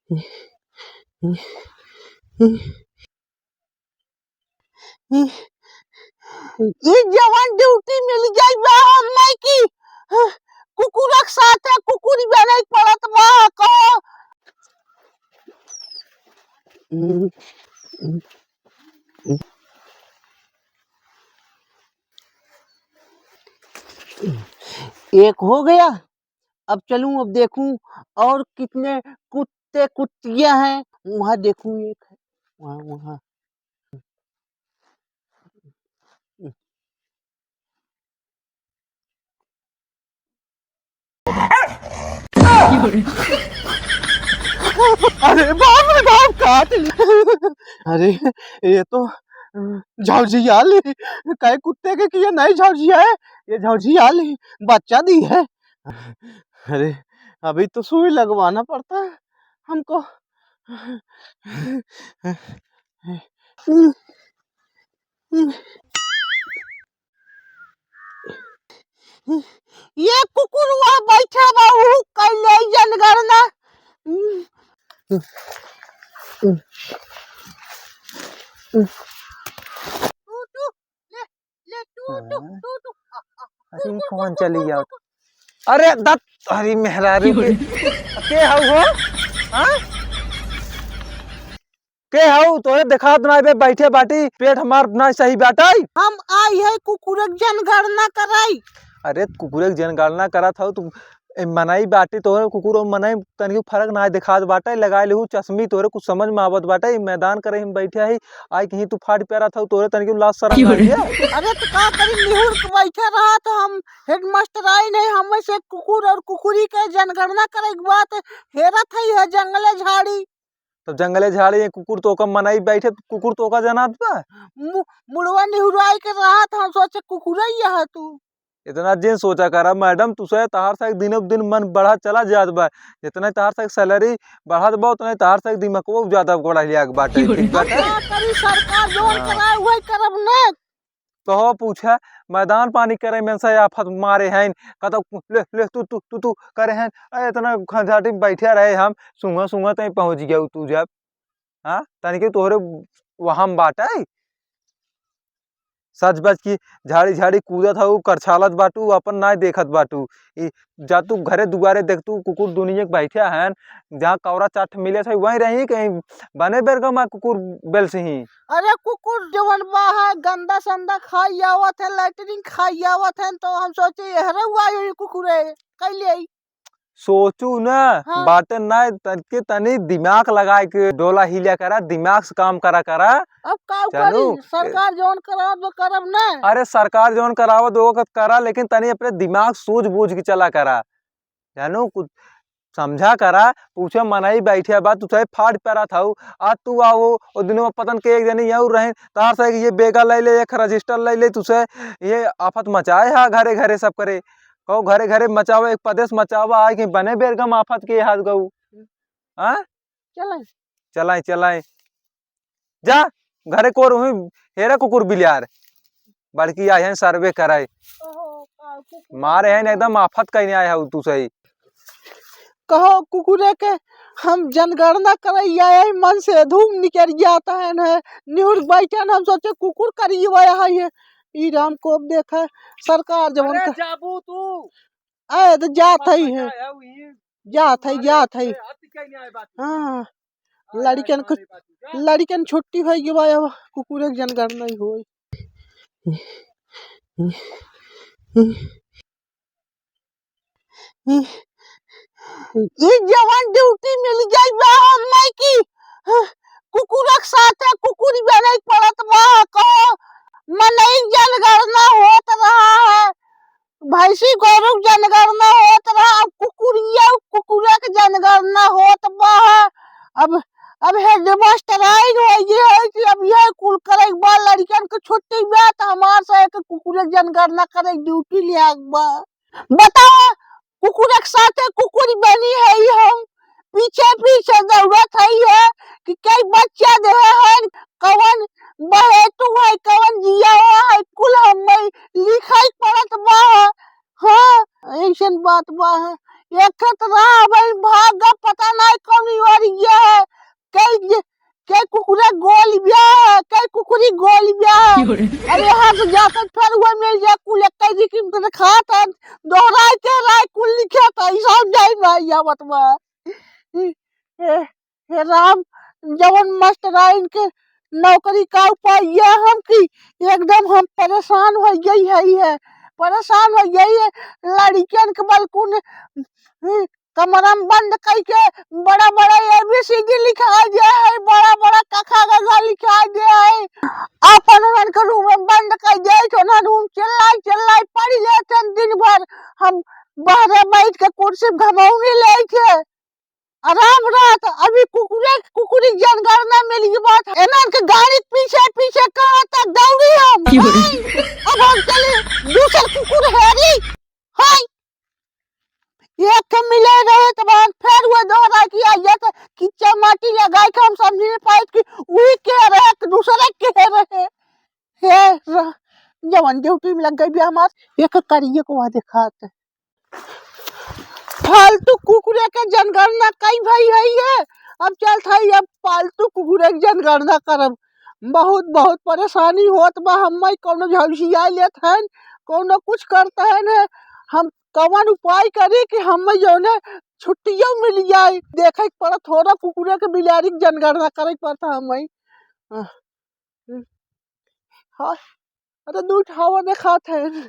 ई जवान ड्यूटी मिल जाई बा हम्मे की कुकुरक साथे कुकुरी बने पड़त बा को। एक हो गया। अब चलूं, अब देखूं और कितने कुत्ते कुत्तियां हैं। वहां देखूं, एक है वहां वहां। अरे बाप रे बाप, काट लिया। अरे ये तो झौझियाल कई कुत्ते के किए नहीं झौझिया है, ये झौझियाल बच्चा दी है। अरे अभी तो सुई लगवाना पड़ता है हमको। ये कुकुर वहाँ बैठा बा, कल जनगणना। अरे कौन चली गया? अरे दत्त, अरे मेहरारू के हाउ हो? हाँ के हाउ? तोरे दिखात ना बे, बैठे बाटी पेट हमार ना सही बाटाई। हम आई है कुकुरक जनगणना कराई। अरे कुकुरे जनगणना करा था तू मनाई बाटी, तोरे कुकुर और मनाई तनिक फर्क ना दिखात बाटा। लगाए लेहू चश्मी, तोरे कुछ समझ में आवत बाटा। मैदान करे हम बैठे ही आई कहीं तू फाड़ प्यारा था, तोरे तनिक लाज शरम ना दिया। अरे तो का करी, निहुर के बैठे रहा तो हम हेडमास्टर आई नहीं, हमें से कुकुर और कुकुरी के जनगणना करे के बात हेरा था है जंगले झाड़ी। तो जंगले झाड़ी कुकुर तो का मनाई बैठे, कुकुर तो का जनात बा। मुड़वा निहुराई के रहा था, हम सोचे कुकुर ही है तू। इतना जिन सोचा करा मैडम, तुसे तहार से दिन अब दिन मन बढ़ा चला जात बा। जितना तहार से सैलरी बढ़त बा उतना तहार से दिमागो ज्यादा बढ़ा लिया बाटे। ठीक बाटे, क्या करी, सरकार जोन कराए वही करब ने। तो पूछा मैदान पानी करे में से आफत मारे हैं कतो ले ले तू करे हैं। अरे इतना खंजाटी में बैठे रहे हम, सुंगा सुंगा तई पहुंच गया तू जब। हाँ तनिक तोहरे वहां बाटे सच बच की झाड़ी झाड़ी कूदत हूँ, करछालत बाटू, अपन ना देखत बाटू। जा तू घरे दुआरे देख तू कुकुर दुनिया के बैठे हैं, जहाँ कौरा चाट मिले थे वहीं रही कहीं बने बेरगमा कुकुर बेल से ही। अरे कुकुर जवन बा है गंदा संदा खाई आवत है, लैटरिन खाई आवत है, तो हम सोचे हरे हुआ ये कुकुरे कैले। सोचू ना हाँ। बाटे ना तनिक तनी दिमाग लगा के डोला हिलिया करा, दिमाग से काम करा करा। अब का जानू करी, सरकार जोन करावत वो करब ना। अरे सरकार जोन करावत वो करा, लेकिन तनी अपने दिमाग सूझ बूझ के चला करा। जानू कुछ समझा करा। पूछे मनाई बैठे बात तुझे फाड़ पैरा था आज तू आओ और दिनों में पतन के एक जनी यू रहे तार से ये बेगा ले ले, एक रजिस्टर ले ले, तुझे ये आफत मचाए हा घरे घरे सब करे। कहो घरे घरे मचाओ, एक प्रदेश मचाओ आए कि बने बेरगम आफत के हाथ गऊ। हाँ चले चलाए चलाए जा घरे को रूही हेरा कुकुर बिलियार बड़की आए हैं सर्वे कराए मारे हैं एकदम आफत कहीं आया है तू सही। कहो कुकुरे के हम जनगणना करैया है, मन से धूम निकल जाता है ना। न्यूज बैठे हम सोचे कुकुर करिए है ये। ई राम को देखा सरकार जब अरे जाबू तू आए तो जात ही है, जात है। हाँ लड़कन छुट्टी हो गई अब कुकुरे के जनगणना ही होई। ये जवान ड्यूटी मिल जाई बा हम्मे की कुकुरक साथे कुकुरी बने पड़त बा को। मनई जनगणना होत रहा है, भैंसी गोरु जनगणना होत रहा, कुकुरिया कुकुरक जनगणना होत बा। अब हेडमास्टर आई हो है कि अब यह कुल करे बा, लड़कन के छुट्टी बा तो हमार से एक कुकुरक जनगणना करे ड्यूटी लिया बा। बताओ कुकुरक साथे कुकुरी बनी है हम, पीछे पीछे दौड़त है कि कई बच्चा दे है, कवन बहेतु है कवन जिया है, कुल हम लिखाई पड़त बा। हाँ ऐसन बात बा है। एक तो रहा भाई भाग पता नहीं कौन और ये कुकुरी गोल ब्या अब यहाँ से जाकर फिर वो मिल जाए कुल एक जी कीमत खात दोहराए के राय कुल लिखे तो ऐसा जाई भाई आवत बा हे राम जवन मास्टराइन के नौकरी का उपाय हम की एकदम हम परेशान हो गई है परेशान हो गई है लड़कियन के बलकुन कमरा में बंद करके बड़ा बड़ा ABCD लिखा गया है बड़ा बड़ा कखा गगा लिखा गया है अपन उनन के रूम में बंद कर दिया तो ना रूम चिल्लाई पढ़ लेते दिन भर हम बाहर बैठ के कुर्सी घमौनी ले थे आराम रात अभी कुकुरी जनगणना मिली बात एना के गाड़ी पीछे कहां तक दौड़ी हम अब हम चले दूसरा कुकुर हेरी हाय एक के मिले रहे तो बाद फिर वो दोहरा किया जाता किच्चा माटी लगाए के हम समझ नहीं पाए कि वही के रहे दूसरे के रहे हे जवन ड्यूटी में लग गई भी हमार एक करिए को वहां दिखाते फालतू कुकुरे के जनगणना कई भाई है अब चल था अब पालतू कुकुरे के जनगणना करब बहुत बहुत परेशानी होत बा हम कोनो झलसिया लेत हैं कोनो कुछ करता है ना हम कवन उपाय करी कि हम जो ने छुट्टियों मिल जाए देखे पड़ा थोड़ा कुकुरे के बिलारी के जनगणना करे पड़ता हम हाँ अरे दूध हवा दिखाते हैं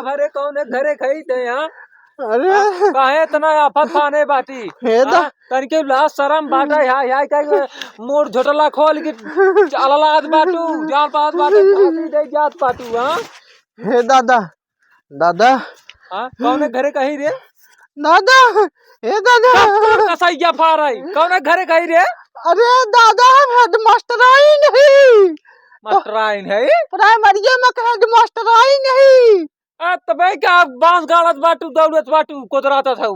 भरे कौन घरे खाई थे यहाँ अरे काहे इतना आफत पाने बाटी तनके लाश शरम बाटा यहाँ का मोर झोटला खोल के अललाद बाटू जान पात बाटू दे जात बाटू हां हे दादा हां कौन घरे कही रे दादा हे दादा कसैया फारई कौन घरे कही रे अरे दादा हम हेडमास्टराइन नहीं मास्टराइन है प्राइमरी में हेडमास्टराइन नहीं तबे क्या बांस गाड़त बाटू दौड़त बाटू कोतराता था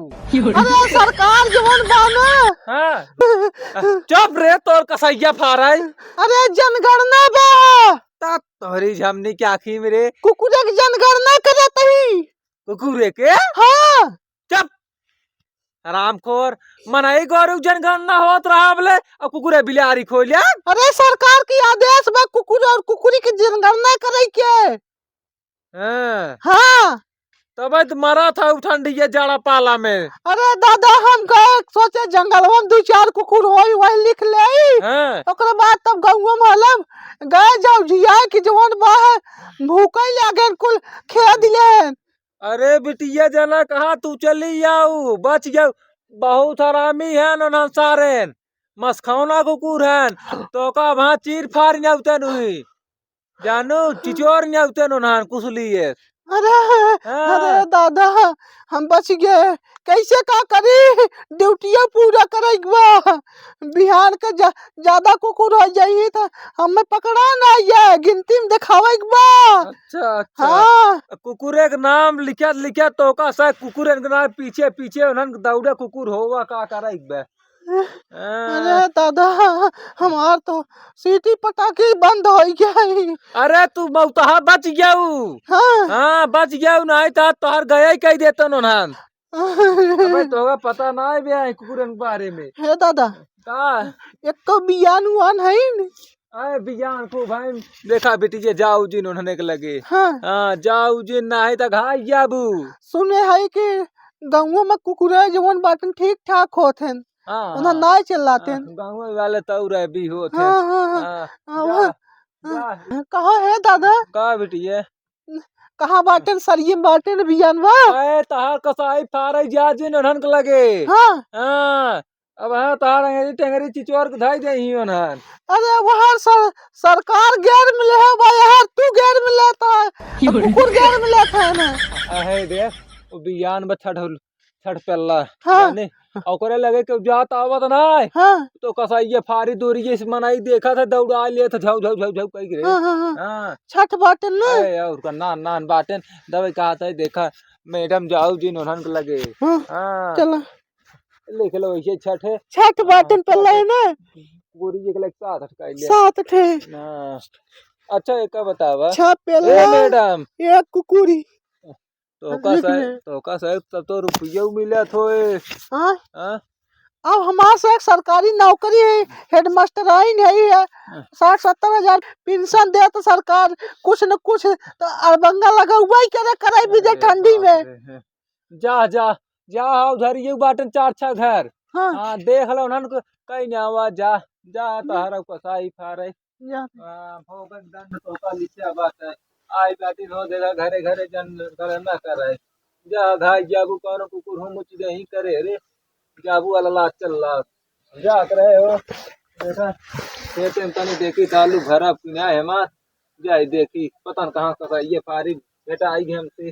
अरे सरकार जवन बाना हां चुप रे तोर कसैया फारई अरे जनगणना बा ता तोहरी झमनी के आखी में रे कुकुरे की जनगणना करत ही कुकुरे के हां चुप हरामखोर मनाई गौरव जनगणना होत रहा बोले और कुकुरे बिलारी खोलिया अरे सरकार की आदेश बा कुकुर और कुकुरी की जनगणना करे के हाँ तब मरा था ठंडी जाड़ा पाला में अरे दादा हम गए सोचे जंगलवा में 2-4 कुकुर होई वही लिख ले ओकरे बाद तब गौवा में हलम गए जाओ जिया कि जवन बा भूखे लागे कुल खे दिले अरे बिटिया जना कहा तू चली जाऊ बच जाऊ बहुत हरामी है न सारेन मसखौना कुकुर है तो का वहां चीर फाड़ न्याउतन हुई जानू चिचोर न्याउतन नहान कुसलिए अरे दादा हम बच गए कैसे का करी ड्यूटियां पूरा करेगा बिहान के ज्यादा कुकुर हो जाइए तो हमें पकड़ा ना ये गिनती में दिखावेगा अच्छा हाँ कुकुरे के नाम लिखा तो का शायद कुकुरे के नाम पीछे उन्हन दौड़े कुकुर होवा का करेगा अरे दादा हमार तो सीटी पटाखे बंद हो गई अरे तू मौतहा बच गयाऊ हाँ बच गयाऊ नहीं था तोहर गए कह देते नोनहान अबे तोगा पता ना है बे कुकुरन के बारे में हे दादा का एक तो बियान हुआन है अरे बियान को भाई देखा बेटी जे जाऊ जी उन्होंने के लगे हाँ जाऊ जी नहीं तो घाई जाबू सुने है कि गाँव में कुकुरे जवन बाटन ठीक ठाक होते हैं उन्हें ना चिल्लाते गाँव वाले तो रहे भी होते कहाँ है दादा का बेटी कहाँ बाटन सरिये बाटन बियानवा तहार कसाई फारे जा जी नहन के लगे हाँ अब है तहार अंगेरी टेंगरी चिचोर के धाई दे ही ओनहन अरे वहाँ सरकार गैर मिले है भाई यार तू गैर मिले था कुकुर गैर मिले था ना है दे वो बियान में छठ पल्ला यानी ओकरे लगे के जात आवत ना तो कसाई फारी दूरी जैसे मनाई देखा था दौड़ा लिए था झौ झौ झौ झौ कह रे हां छठ बाटन ना और का नान बाटन दवाई कहा था देखा मैडम जाओ जी नोनन के लगे हां चलो लिख लो वैसे छठ बाटन पल्ला है ना पूरी एक लग 7 थे हां अच्छा एक बतावा छह पल्ला मैडम एक कुकुरी तो का साहब तब तो रुपया मिला थोए हां अब हमारे से एक सरकारी नौकरी है, हेडमास्टर है 60-70 हजार पेंशन दे तो सरकार कुछ न कुछ तो अड़बंगा लगा हुआ ही करे भी दे अरे ठंडी बाप में। रे, हैं। जा जा जा उधर ये बाटन 4-6 घर हाँ हाँ देख लो उन्हन को कहीं ना आवा जा जा तहरा कसाई फारे जा। भोगन दंड तो का लिखा बात है आई बाटी हो देगा घरे घरे जन करे ना करे जा घाई जाबू कौन कुकुर हो मुच नहीं करे रे जाबू अल्लाह चल ला जा करे हो देखा खेते में तनी देखी तालू भरा पिना है मां जाई देखी पता न कहां कसा ये पारी बेटा आई हमसे